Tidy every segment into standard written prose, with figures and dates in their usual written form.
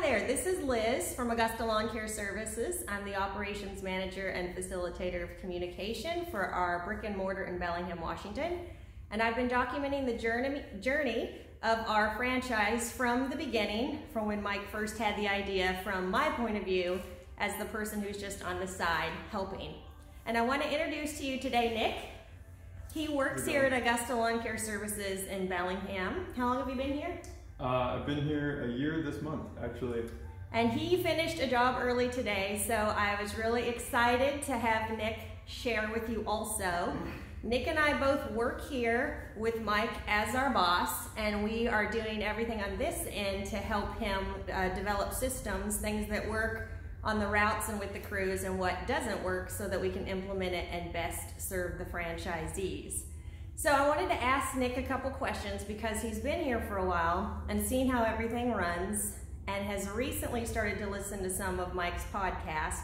there, this is Liz from Augusta Lawn Care Services. I'm the operations manager and facilitator of communication for our brick and mortar in Bellingham, Washington. And I've been documenting the journey of our franchise from the beginning, from when Mike first had the idea, from my point of view as the person who's just on the side helping. And I want to introduce to you today Nick. He works here at Augusta Lawn Care Services in Bellingham. How long have you been here? I've been here a year this month, actually. And he finished a job early today, so I was really excited to have Nick share with you also. Nick and I both work here with Mike as our boss, and we are doing everything on this end to help him develop systems, things that work on the routes and with the crews, and what doesn't work so that we can implement it and best serve the franchisees. So I wanted to ask Nick a couple questions because he's been here for a while and seen how everything runs and has recently started to listen to some of Mike's podcast.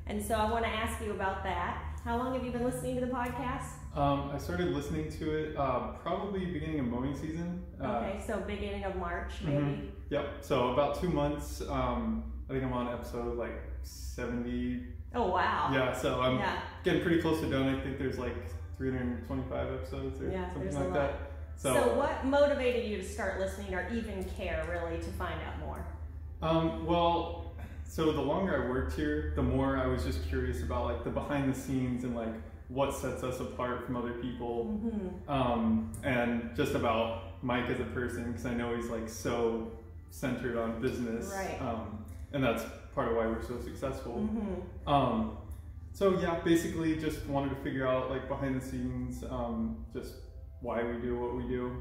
And so I want to ask you about that. How long have you been listening to the podcast? I started listening to it probably beginning of mowing season. Okay, so beginning of March, maybe? Yep, so about 2 months. I think I'm on episode like 70. Oh, wow. Yeah, so I'm getting pretty close to done. I think there's like 325 episodes or something like that. So what motivated you to start listening or even care really to find out more? Well, so the longer I worked here, the more I was just curious about like the behind the scenes and like what sets us apart from other people, and just about Mike as a person, because I know he's like so centered on business, right. And that's part of why we're so successful. So yeah, basically just wanted to figure out like behind the scenes, just why we do what we do,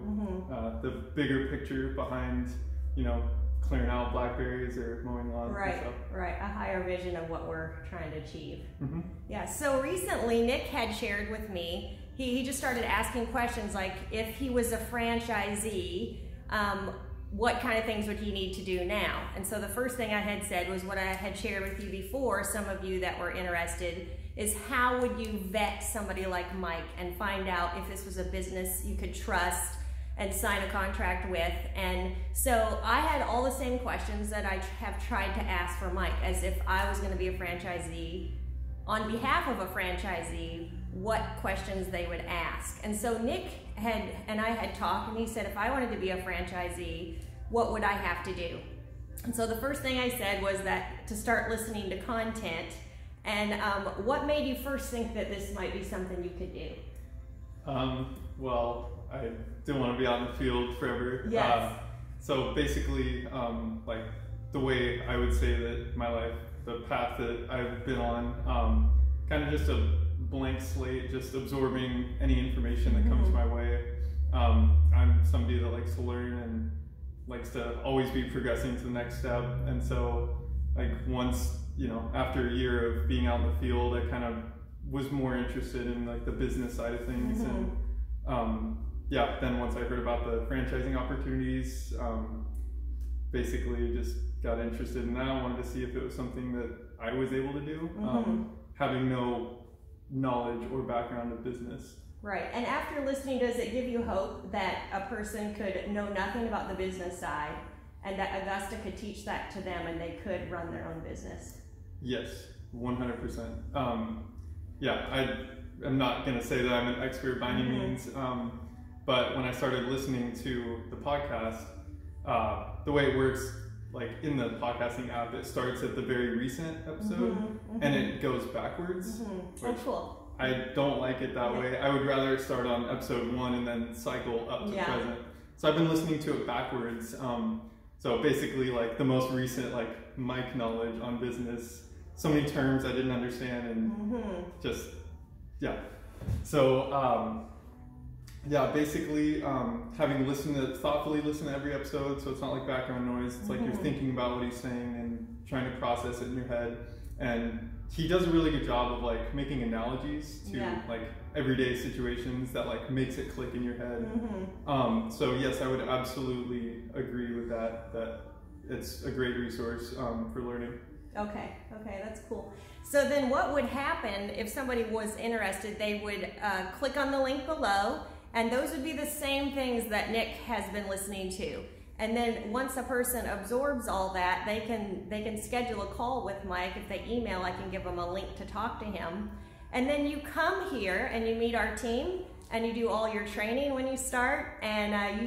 the bigger picture behind, you know, clearing out blackberries or mowing lawns and stuff. Right, a higher vision of what we're trying to achieve. Yeah, so recently Nick had shared with me, he just started asking questions like if he was a franchisee, what kind of things would he need to do now? And so the first thing I had said was what I had shared with you before, some of you that were interested, is how would you vet somebody like Mike and find out if this was a business you could trust and sign a contract with. And so I had all the same questions that I have tried to ask for Mike, as if I was going to be a franchisee. On behalf of a franchisee, what questions they would ask. And so Nick and I had talked, and he said, if I wanted to be a franchisee, what would I have to do? And so the first thing I said was that to start listening to content. And what made you first think that this might be something you could do? Well, I didn't want to be out in the field forever. Yes. So basically, like the way I would say that my life, the path that I've been on, kind of just a blank slate, just absorbing any information that comes my way. I'm somebody that likes to learn and likes to always be progressing to the next step. And so like once, you know, after a year of being out in the field, I kind of was more interested in like the business side of things. And yeah, then once I heard about the franchising opportunities, basically just got interested in that. I wanted to see if it was something that I was able to do, having no knowledge or background of business. Right, and after listening, does it give you hope that a person could know nothing about the business side and that Augusta could teach that to them and they could run their own business? Yes, 100%. Yeah, I'm not going to say that I'm an expert by any means, but when I started listening to the podcast, the way it works, like in the podcasting app, it starts at the very recent episode and it goes backwards. Oh, cool. I don't like it that way. I would rather start on episode 1 and then cycle up to present. So I've been listening to it backwards. So basically like the most recent like Mike knowledge on business, so many terms I didn't understand and just, yeah. So yeah, basically having thoughtfully listened to every episode, so it's not like background noise. It's like you're thinking about what he's saying and trying to process it in your head. And he does a really good job of like making analogies to like everyday situations that like makes it click in your head. So yes, I would absolutely agree with that it's a great resource for learning. Okay, that's cool. So then what would happen if somebody was interested? They would click on the link below, and those would be the same things that Nick has been listening to. And then once a person absorbs all that, they can schedule a call with Mike. If they email, I can give them a link to talk to him. And then you come here and you meet our team and you do all your training when you start, and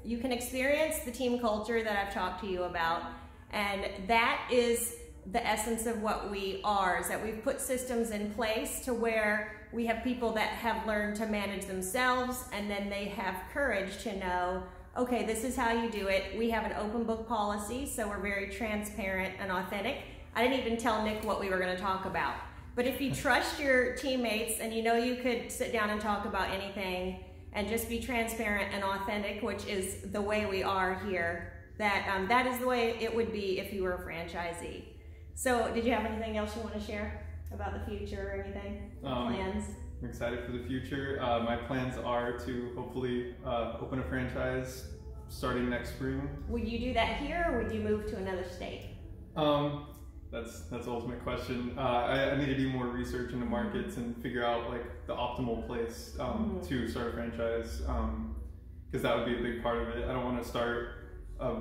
you can experience the team culture that I've talked to you about. And that is the essence of what we are, is that we've put systems in place to where we have people that have learned to manage themselves, and then they have courage to know, okay, this is how you do it. We have an open book policy, so we're very transparent and authentic. I didn't even tell Nick what we were going to talk about. But if you trust your teammates and you know you could sit down and talk about anything and just be transparent and authentic, which is the way we are here, that is the way it would be if you were a franchisee. So did you have anything else you want to share about the future or anything? Plans? I'm excited for the future. My plans are to hopefully open a franchise starting next spring. Would you do that here, or would you move to another state? That's the ultimate question. I need to do more research into markets and figure out like the optimal place to start a franchise, because that would be a big part of it. I don't want to start a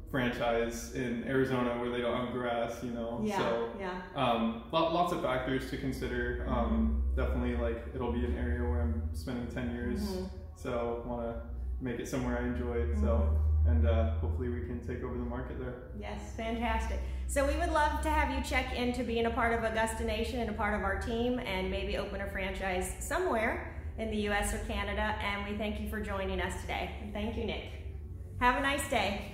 franchise in Arizona where they don't have grass, you know. Yeah, so lots of factors to consider. Definitely, like, it'll be an area where I'm spending 10 years, so want to make it somewhere I enjoy. So, and hopefully we can take over the market there. Yes, fantastic. So we would love to have you check into being a part of Augusta Nation and a part of our team, and maybe open a franchise somewhere in the US or Canada. And we thank you for joining us today. And thank you, Nick. Have a nice day.